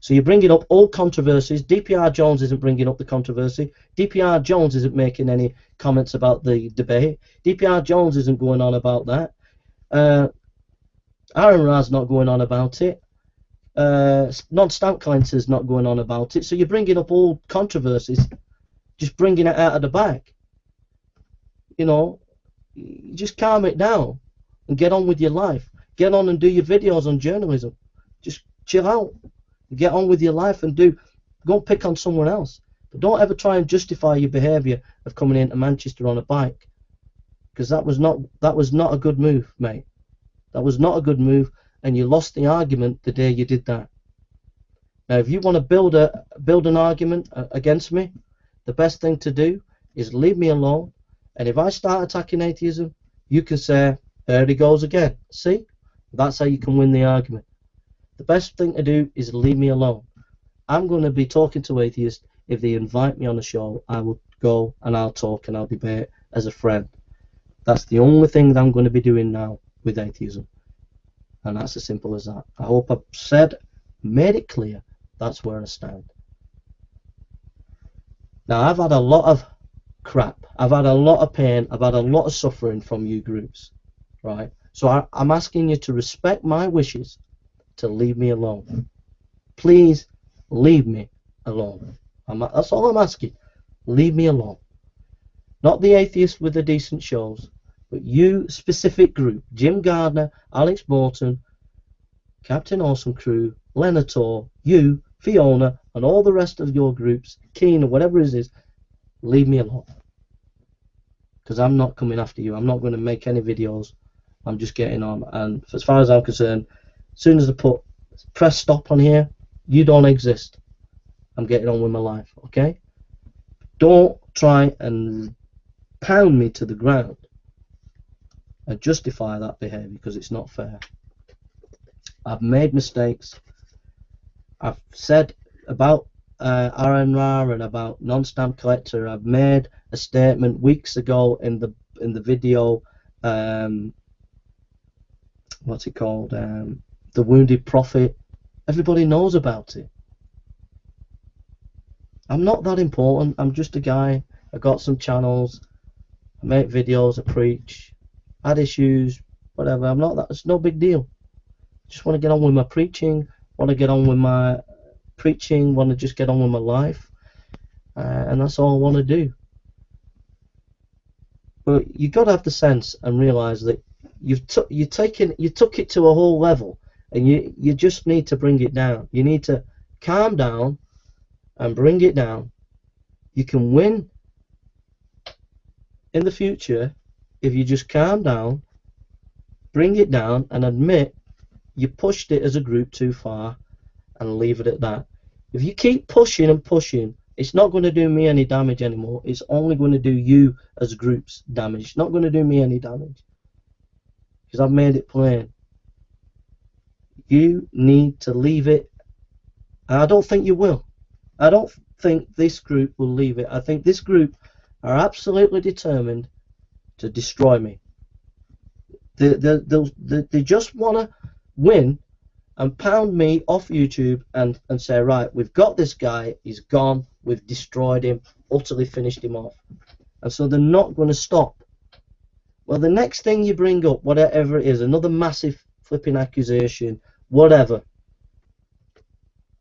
So you're bringing up old controversies. DPR Jones isn't bringing up the controversy. DPR Jones isn't making any comments about the debate. DPR Jones isn't going on about that. Aaron Ra's not going on about it. Non-stamp Cleanser's not going on about it. So you're bringing up old controversies, just bringing it out of the bag. You know, just calm it down and get on with your life. Get on and do your videos on journalism. Just chill out. Get on with your life and go and pick on someone else. But don't ever try and justify your behaviour of coming into Manchester on a bike, because that was not a good move, mate. That was not a good move, and you lost the argument the day you did that. Now, if you want to build an argument against me, the best thing to do is leave me alone. And if I start attacking atheism, you can say, "There he goes again." See, that's how you can win the argument. The best thing to do is leave me alone. I'm going to be talking to atheists. If they invite me on a show, I will go and I'll talk and I'll debate as a friend. That's the only thing that I'm going to be doing now with atheism. And that's as simple as that. I hope I've made it clear. That's where I stand. Now, I've had a lot of crap. I've had a lot of pain. I've had a lot of suffering from you groups. Right? So I'm asking you to respect my wishes, to leave me alone. Please leave me alone. That's all I'm asking. Leave me alone. Not the atheists with the decent shows, but you specific group. Jim Gardner, Alex Morton, Captain Awesome Crew, Lenator, you, Fiona, and all the rest of your groups, Keen or whatever it is, leave me alone. Because I'm not coming after you. I'm not going to make any videos. I'm just getting on. And as far as I'm concerned, as soon as I press stop on here, you don't exist. I'm getting on with my life, okay? Don't try and pound me to the ground and justify that behaviour, because it's not fair. I've made mistakes. I've said about Aaron Ra and about non-stamp collector. I've made a statement weeks ago in the video. What's it called? The Wounded Prophet. Everybody knows about it. I'm not that important. I'm just a guy. I got some channels. I make videos. I preach. Had issues. Whatever. I'm not that. It's no big deal. Just want to get on with my preaching. Want to get on with my preaching. Want to just get on with my life. And that's all I want to do. But you got to have the sense and realise that you took it to a whole level, and you just need to bring it down. You need to calm down and bring it down. You can win in the future if you just calm down, bring it down, and admit you pushed it as a group too far, and leave it at that. If you keep pushing and pushing, it's not going to do me any damage anymore. It's only going to do you as groups damage. It's not going to do me any damage, because I've made it plain. You need to leave it, and I don't think you will. I don't think this group will leave it. I think this group are absolutely determined to destroy me. They just want to win and pound me off YouTube and say, right, we've got this guy, he's gone, we've destroyed him, utterly finished him off. And so they're not going to stop. Well, the next thing you bring up, whatever it is, another massive flipping accusation, whatever,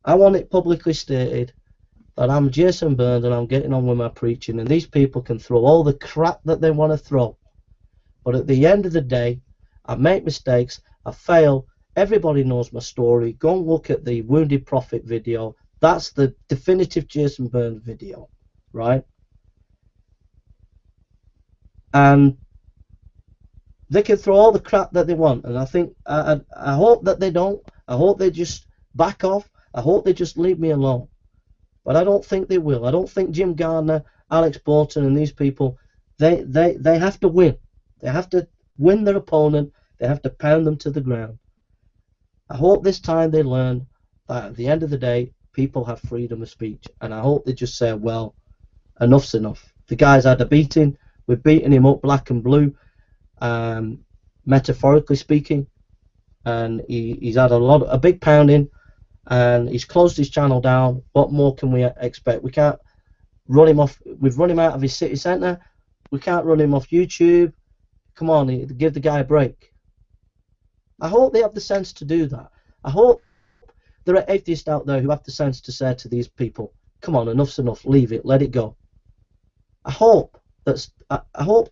I want it publicly stated that I'm Jason Burns and I'm getting on with my preaching, and these people can throw all the crap that they want to throw. But at the end of the day, I make mistakes, I fail, everybody knows my story. Go and look at the Wounded Prophet video. That's the definitive Jason Burns video, right? And they can throw all the crap that they want, and I think I hope that they don't. I hope they just back off. I hope they just leave me alone. But I don't think they will. I don't think Jim Gardner, Alex Bolton, and these people, they have to win. They have to win their opponent. They have to pound them to the ground. I hope this time they learn that at the end of the day, people have freedom of speech, and I hope they just say, well, enough's enough. The guy's had a beating. We've beaten him up black and blue. Metaphorically speaking, and he's had a big pounding, and he's closed his channel down. What more can we expect? We can't run him off. We've run him out of his city centre. We can't run him off YouTube. Come on, give the guy a break. I hope they have the sense to do that. I hope there are atheists out there who have the sense to say to these people, come on, enough's enough, leave it, let it go. I hope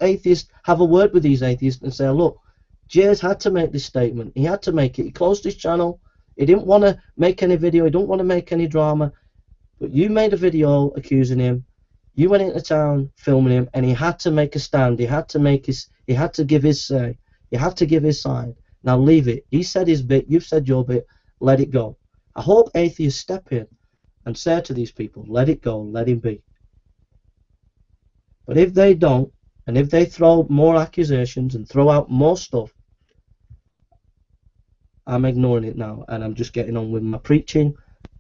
atheists have a word with these atheists and say, look, Jay's had to make this statement. He had to make it. He closed his channel. He didn't want to make any video. He didn't want to make any drama. But you made a video accusing him. You went into town filming him, and he had to make a stand. He had to give his say. He had to give his side. Now leave it. He said his bit. You've said your bit. Let it go. I hope atheists step in and say to these people, let it go. Let him be. But if they don't, and if they throw more accusations and throw out more stuff, I'm ignoring it now, and I'm just getting on with my preaching.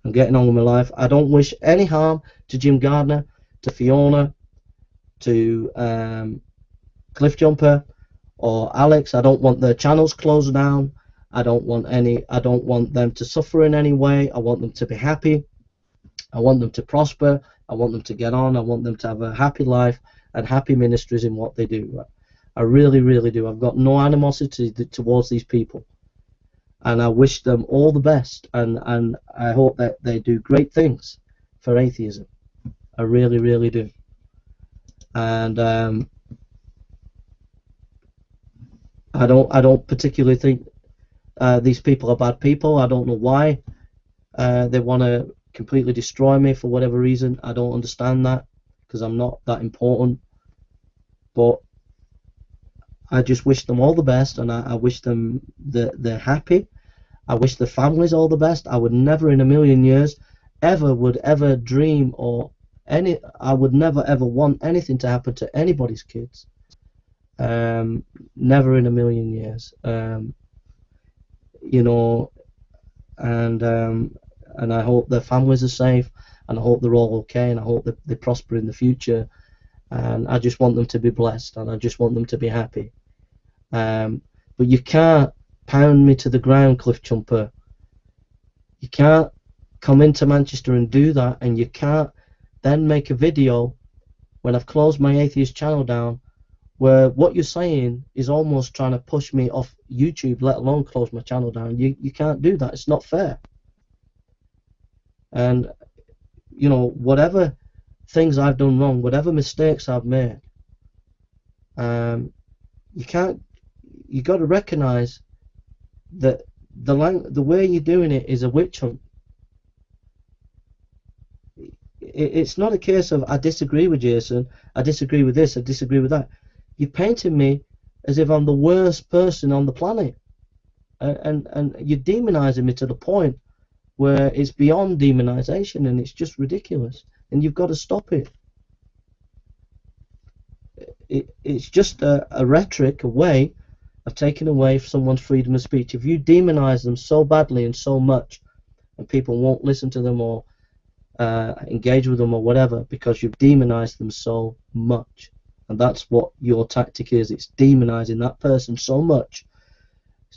I'm getting on with my life. I don't wish any harm to Jim Gardner, to Fiona, to Cliffjumper or Alex. I don't want their channels closed down. I don't want them to suffer in any way. I want them to be happy. I want them to prosper. I want them to get on. I want them to have a happy life and happy ministries in what they do. I really, really do. I've got no animosity towards these people, and I wish them all the best, and I hope that they do great things for atheism. I really, really do. And I don't particularly think these people are bad people. I don't know why they want to completely destroy me for whatever reason. I don't understand that, because I'm not that important. But I just wish them all the best, and I wish them that they're happy. I wish the families all the best. I would never in a million years ever dream I would never ever want anything to happen to anybody's kids. Never in a million years. You know, and I hope their families are safe, and I hope they're all okay, and I hope that they prosper in the future, and I just want them to be blessed, and I just want them to be happy. But you can't pound me to the ground, Cliffjumper. You can't come into Manchester and do that, and you can't then make a video when I've closed my atheist channel down where what you're saying is almost trying to push me off YouTube, let alone close my channel down. You can't do that. It's not fair. And you know, whatever things I've done wrong, whatever mistakes I've made, you got to recognize that the way you're doing it is a witch hunt. It's not a case of I disagree with Jason, I disagree with this, I disagree with that. You're painting me as if I'm the worst person on the planet, and you're demonizing me to the point where it's beyond demonization, and it's just ridiculous, and you've got to stop it. It's just a rhetoric, a way of taking away someone's freedom of speech. If you demonize them so badly and so much, and people won't listen to them or engage with them or whatever, because you've demonized them so much, and that's what your tactic is. It's demonizing that person so much,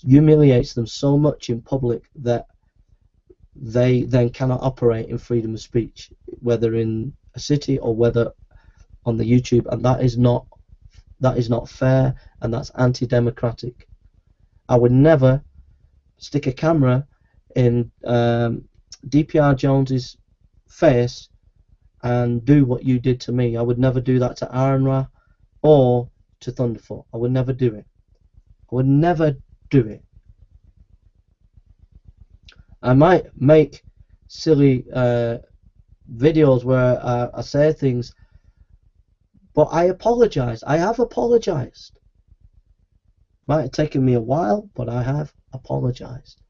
humiliates them so much in public that they then cannot operate in freedom of speech, whether in a city or whether on the YouTube, and that is not fair, and that's anti-democratic. I would never stick a camera in DPR Jones's face and do what you did to me. I would never do that to Aaron Ra or to Thunderfoot. I would never do it. I would never do it. I might make silly videos where I say things, but I apologize. I have apologized. Might have taken me a while, but I have apologized.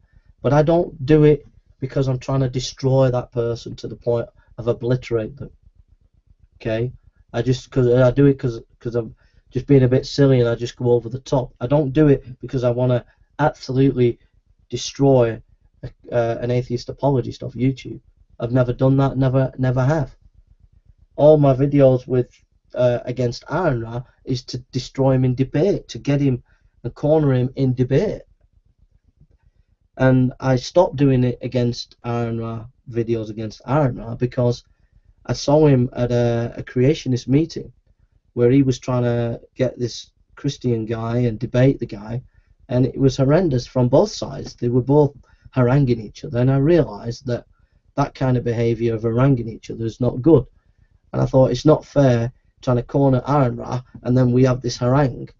But I don't do it because I'm trying to destroy that person to the point of obliterate them. Okay? I do it because I'm just being a bit silly and I just go over the top. I don't do it because I want to absolutely destroy an atheist apologist off YouTube. I've never done that. Never have. All my videos with against Aaron Ra is to destroy him in debate, to get him and corner him in debate. And I stopped doing it against Aaron Ra, videos against Aaron Ra, because I saw him at a creationist meeting where he was trying to get this Christian guy and debate the guy, and it was horrendous from both sides. They were both haranguing each other, and I realized that that kind of behavior of haranguing each other is not good. And I thought, it's not fair trying to corner Aaron Ra and then we have this harangue.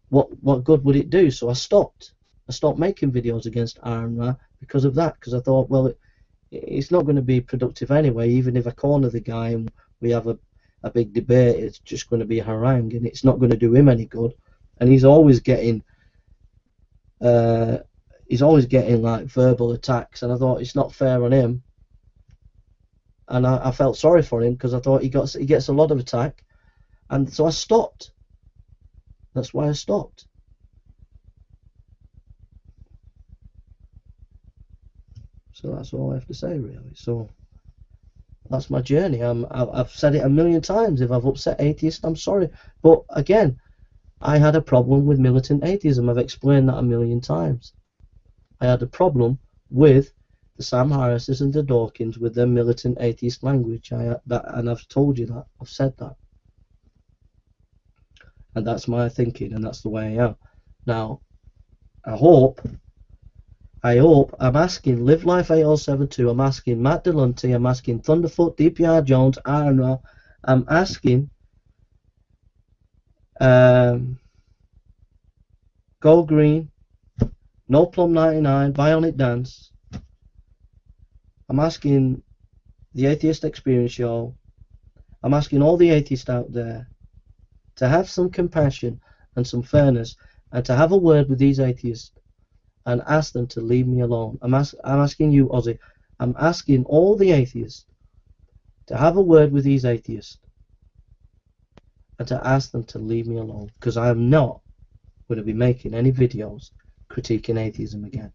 What good would it do? So I stopped making videos against Aaron Ra because of that, because I thought, well, it's not going to be productive anyway. Even if I corner the guy and we have a big debate, it's just going to be a harangue, and it's not going to do him any good. And he's always getting like verbal attacks, and I thought it's not fair on him. And I felt sorry for him because I thought he gets a lot of attack, and so I stopped. That's why I stopped. So that's all I have to say, really. So that's my journey. I've said it a million times. If I've upset atheists, I'm sorry. But again, I had a problem with militant atheism. I've explained that a million times. I had a problem with the Sam Harrises and the Dawkins with their militant atheist language. And I've told you that. I've said that. And that's my thinking, and that's the way I am. Now, I hope, I'm asking Live Life 8072, I'm asking Matt Delunty, I'm asking Thunderfoot, DPR Jones, Aaron Ra, I'm asking Go Green, No Plum 99, Bionic Dance, I'm asking the Atheist Experience Show, I'm asking all the atheists out there to have some compassion and some fairness, and to have a word with these atheists and ask them to leave me alone. I'm asking you, Ozzy, I'm asking all the atheists to have a word with these atheists and to ask them to leave me alone, because I am not going to be making any videos critiquing atheism again.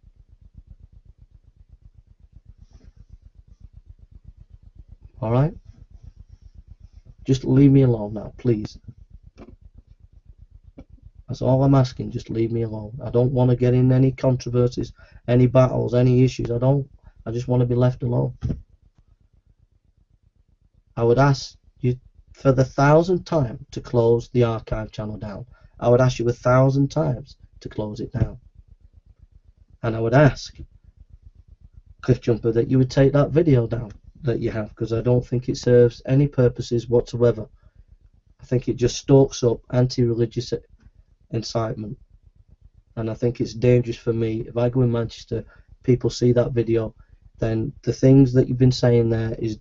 Alright? Just leave me alone now, please. That's all I'm asking, just leave me alone. I don't want to get in any controversies, any battles, any issues. I just want to be left alone. I would ask you for the 1,000th time to close the archive channel down. I would ask you 1,000 times to close it down. And I would ask Cliffjumper that you would take that video down that you have, because I don't think it serves any purposes whatsoever. I think it just stokes up anti-religious incitement, and I think it's dangerous for me. If I go in Manchester, people see that video, then the things that you've been saying there is,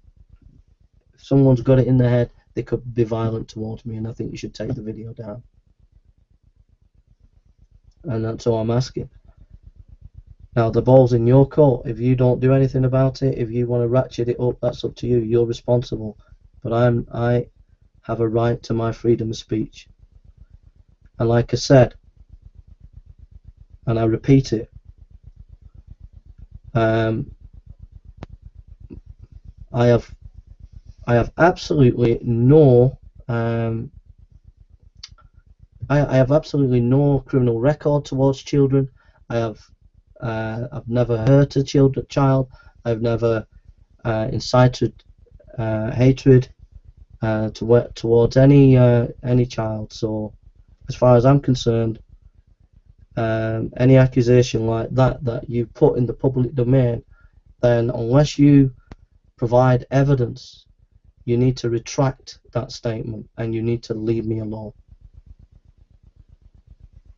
if someone's got it in their head, they could be violent towards me, and I think you should take the video down. And that's all I'm asking. Now the ball's in your court. If you don't do anything about it, if you want to ratchet it up, that's up to you. You're responsible. But I have a right to my freedom of speech. And like I said, and I repeat it, I have absolutely no I have absolutely no criminal record towards children. I've never hurt a child. I've never incited hatred towards any child. So as far as I'm concerned, any accusation like that you put in the public domain, then unless you provide evidence, you need to retract that statement and you need to leave me alone,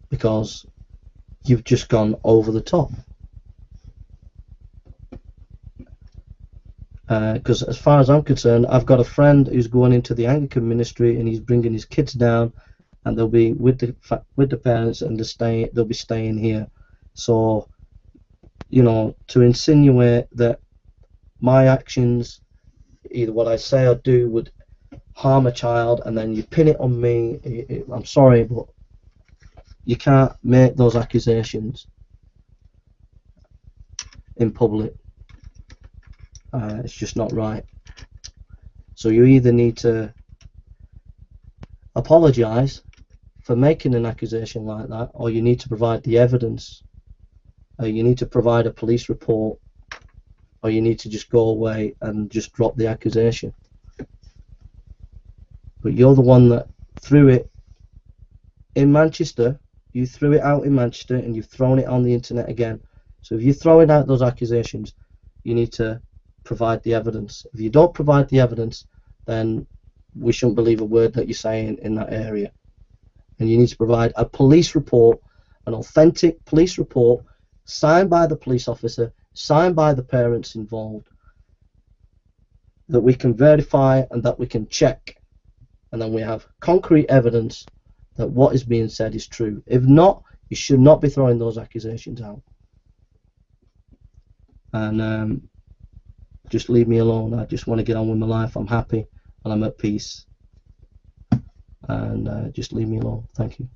because you've just gone over the top. Because as far as I'm concerned, I've got a friend who's going into the Anglican ministry and he's bringing his kids down, and they'll be with the parents, and they'll be staying here. So, you know, to insinuate that my actions, either what I say or do, would harm a child, and then you pin it on me, I'm sorry, but you can't make those accusations in public. It's just not right. So you either need to apologise for making an accusation like that, or you need to provide the evidence. You need to provide a police report, or you need to just go away and just drop the accusation. But you're the one that threw it in Manchester. You threw it out in Manchester, and you've thrown it on the internet again. So if you're throwing out those accusations, you need to provide the evidence. If you don't provide the evidence, then we shouldn't believe a word that you're saying in that area. And you need to provide a police report, an authentic police report, signed by the police officer, signed by the parents involved, that we can verify and that we can check, and then we have concrete evidence that what is being said is true. If not, you should not be throwing those accusations out. And just leave me alone. I just want to get on with my life. I'm happy and I'm at peace. And just leave me alone. Thank you.